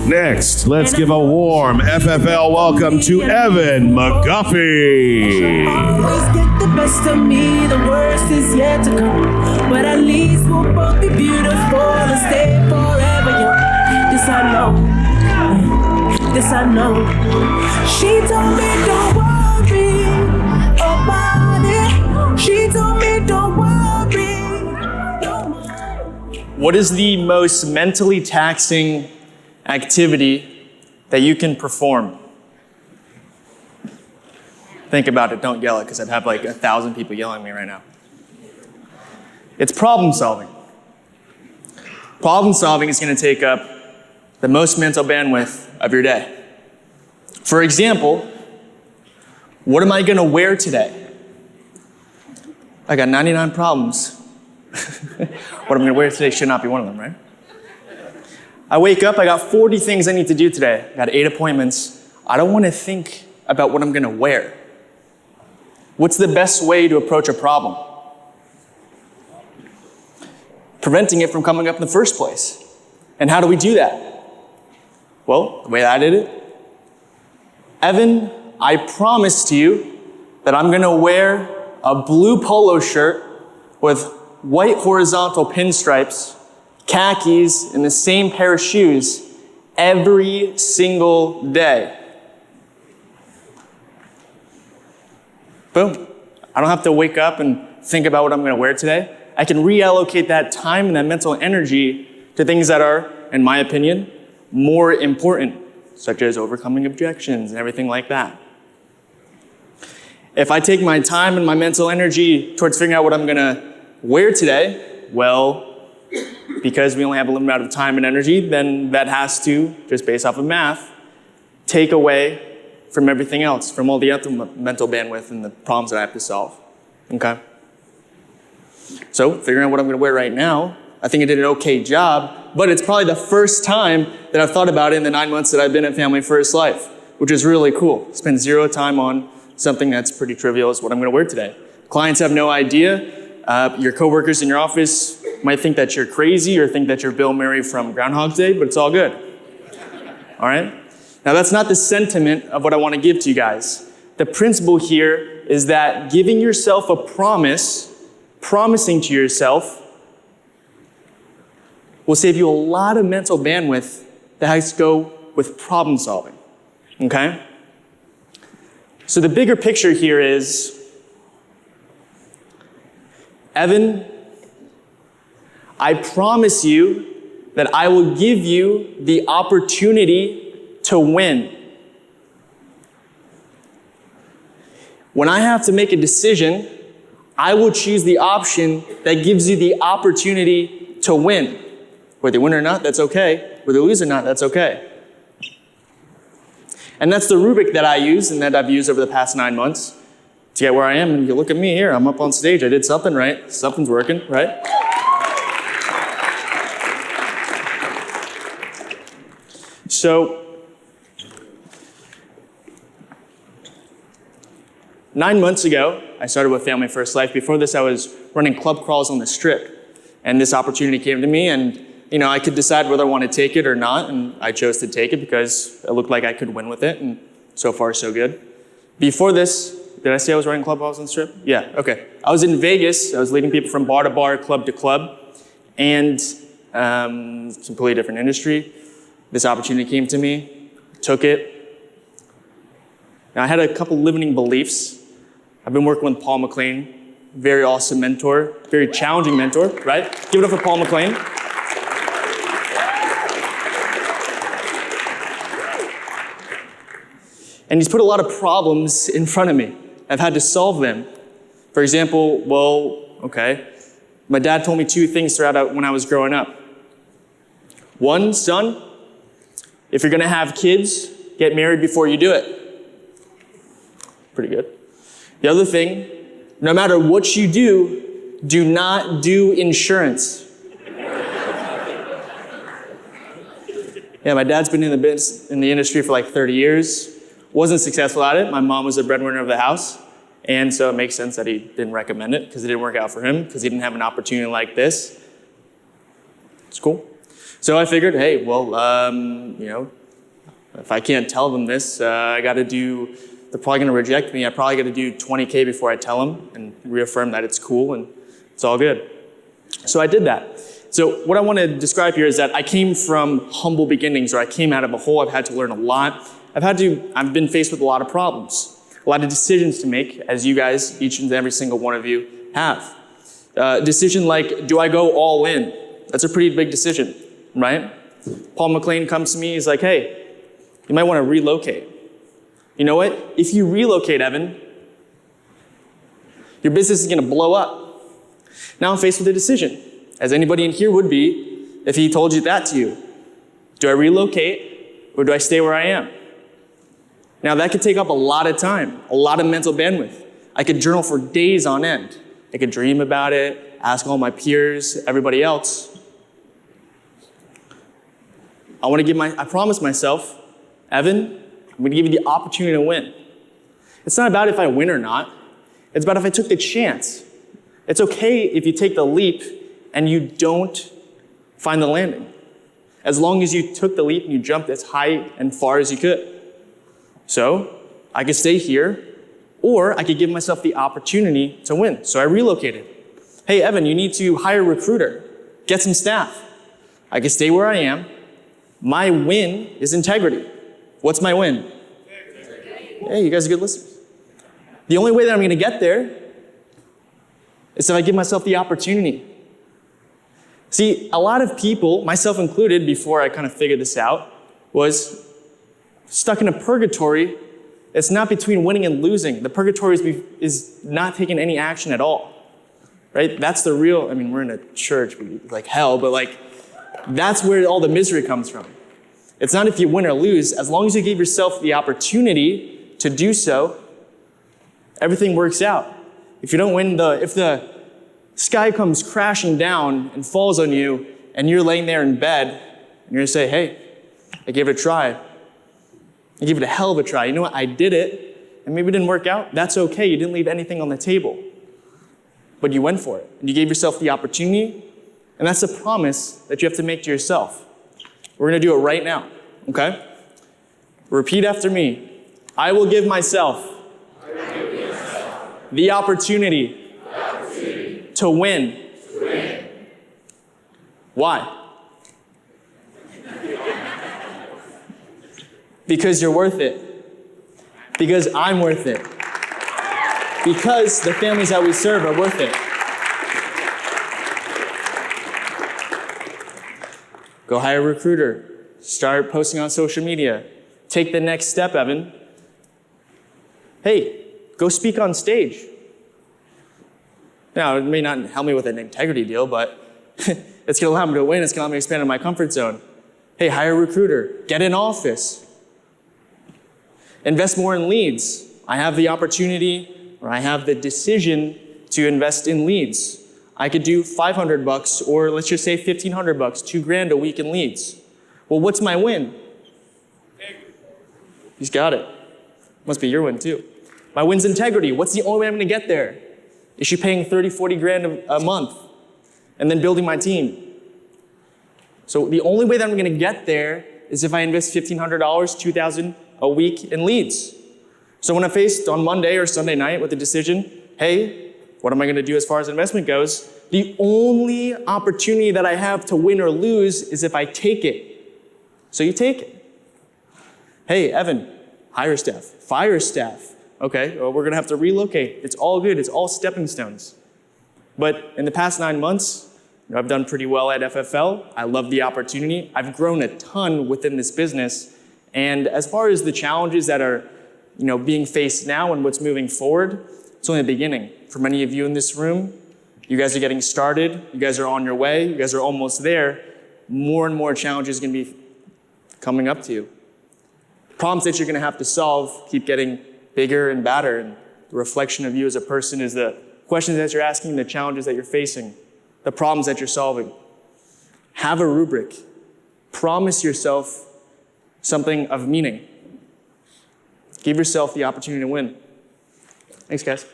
Next, let's give a warm FFL welcome to Evan McGuffey. Always get the best of me, the worst is yet to come. But at least we'll both be beautiful and stay forever young. This I know, this I know. She told me don't worry about it. She told me don't worry. What is the most mentally taxing activity that you can perform? Think about it, don't yell it, because I'd have like 1,000 people yelling at me right now. It's problem solving. Problem solving is going to take up the most mental bandwidth of your day. For example, what am I going to wear today? I got 99 problems. What I'm going to wear today should not be one of them, right? I wake up, I got 40 things I need to do today. I got 8 appointments. I don't want to think about what I'm going to wear. What's the best way to approach a problem? Preventing it from coming up in the first place. And how do we do that? Well, the way I did it, Evan, I promise to you that I'm going to wear a blue polo shirt with white horizontal pinstripes, khakis, and the same pair of shoes every single day. Boom. I don't have to wake up and think about what I'm going to wear today. I can reallocate that time and that mental energy to things that are, in my opinion, more important, such as overcoming objections and everything like that. If I take my time and my mental energy towards figuring out what I'm going to wear today, well, because we only have a limited amount of time and energy, then that has to, just based off of math, take away from everything else, from all the other mental bandwidth and the problems that I have to solve. Okay? So, figuring out what I'm going to wear right now, I think I did an okay job, but it's probably the first time that I've thought about it in the 9 months that I've been at Family First Life, which is really cool. Spend zero time on something that's pretty trivial as what I'm going to wear today. Clients have no idea. Your coworkers in your office might think that you're crazy or think that you're Bill Murray from Groundhog Day, but it's all good. All right? Now, that's not the sentiment of what I want to give to you guys. The principle here is that giving yourself a promise, promising to yourself, will save you a lot of mental bandwidth that has to go with problem solving. Okay? So the bigger picture here is, Evan, I promise you that I will give you the opportunity to win. When I have to make a decision, I will choose the option that gives you the opportunity to win. Whether you win or not, that's okay. Whether you lose or not, that's okay. And that's the rubric that I use and that I've used over the past 9 months to get where I am. And you look at me here, I'm up on stage, I did something right, something's working, right? So, 9 months ago, I started with Family First Life. Before this, I was running club crawls on the Strip. And this opportunity came to me, and I could decide whether I want to take it or not, and I chose to take it because it looked like I could win with it, and so far, so good. Before this, did I say I was running club crawls on the Strip? Yeah, okay. I was in Vegas. I was leading people from bar to bar, club to club, and completely different industry. This opportunity came to me, took it. Now, I had a couple limiting beliefs. I've been working with Paul McLean, very awesome mentor, very challenging mentor, right? Give it up for Paul McLean. And he's put a lot of problems in front of me. I've had to solve them. For example, my dad told me 2 things throughout when I was growing up. One, son, if you're gonna have kids, get married before you do it. Pretty good. The other thing, no matter what you do not do insurance. Yeah, my dad's been in the industry for like 30 years. Wasn't successful at it. My mom was the breadwinner of the house. And so it makes sense that he didn't recommend it because it didn't work out for him because he didn't have an opportunity like this. It's cool. So I figured, hey, well, if I can't tell them this, they're probably going to reject me. I probably got to do 20K before I tell them and reaffirm that it's cool and it's all good. So I did that. So what I want to describe here is that I came from humble beginnings, or I came out of a hole. I've had to learn a lot. I've been faced with a lot of problems, a lot of decisions to make, as you guys, each and every single one of you have. Decision like, do I go all in? That's a pretty big decision, right? Paul McLean comes to me, he's like, hey, you might want to relocate. You know what? If you relocate, Evan, your business is going to blow up. Now I'm faced with a decision, as anybody in here would be if he told you that to you. Do I relocate or do I stay where I am? Now that could take up a lot of time, a lot of mental bandwidth. I could journal for days on end. I could dream about it, ask all my peers, everybody else. I promised myself, Evan, I'm going to give you the opportunity to win. It's not about if I win or not. It's about if I took the chance. It's okay if you take the leap and you don't find the landing, as long as you took the leap and you jumped as high and far as you could. So I could stay here, or I could give myself the opportunity to win. So I relocated. Hey, Evan, you need to hire a recruiter, get some staff. I could stay where I am. My win is integrity. What's my win? Hey, you guys are good listeners. The only way that I'm going to get there is if I give myself the opportunity. See, a lot of people, myself included, before I kind of figured this out, was stuck in a purgatory. It's not between winning and losing. The purgatory is not taking any action at all, right? That's the real, we're in a church, like hell, but that's where all the misery comes from. It's not if you win or lose. As long as you give yourself the opportunity to do so, everything works out. If you don't win, if the sky comes crashing down and falls on you, and you're laying there in bed, and you're gonna say, hey, I gave it a try. I gave it a hell of a try. You know what? I did it, and maybe it didn't work out. That's okay. You didn't leave anything on the table. But you went for it, and you gave yourself the opportunity, and that's a promise that you have to make to yourself. We're going to do it right now, okay? Repeat after me. I will give myself the opportunity to win. Why? Because you're worth it. Because I'm worth it. Because the families that we serve are worth it. Go hire a recruiter. Start posting on social media. Take the next step, Evan. Hey, go speak on stage. Now, it may not help me with an integrity deal, but it's going to allow me to win. It's going to allow me to expand in my comfort zone. Hey, hire a recruiter. Get an office. Invest more in leads. I have the opportunity, or I have the decision to invest in leads. I could do $500, or let's just say $1,500, $2,000 a week in leads. Well, what's my win? He's got it. Must be your win too. My win's integrity. What's the only way I'm going to get there? Is she paying $30,000, $40,000 a month, and then building my team? So the only way that I'm going to get there is if I invest $1,500, $2,000 a week in leads. So when I'm faced on Monday or Sunday night with the decision, hey, what am I going to do as far as investment goes? The only opportunity that I have to win or lose is if I take it. So you take it. Hey, Evan, hire staff, fire staff. Okay, well, we're going to have to relocate. It's all good. It's all stepping stones. But in the past 9 months, I've done pretty well at FFL. I love the opportunity. I've grown a ton within this business. And as far as the challenges that are being faced now and what's moving forward, it's only the beginning. For many of you in this room, you guys are getting started. You guys are on your way. You guys are almost there. More and more challenges are going to be coming up to you. Problems that you're going to have to solve keep getting bigger and badder. And the reflection of you as a person is the questions that you're asking, the challenges that you're facing, the problems that you're solving. Have a rubric. Promise yourself something of meaning. Give yourself the opportunity to win. Thanks, guys.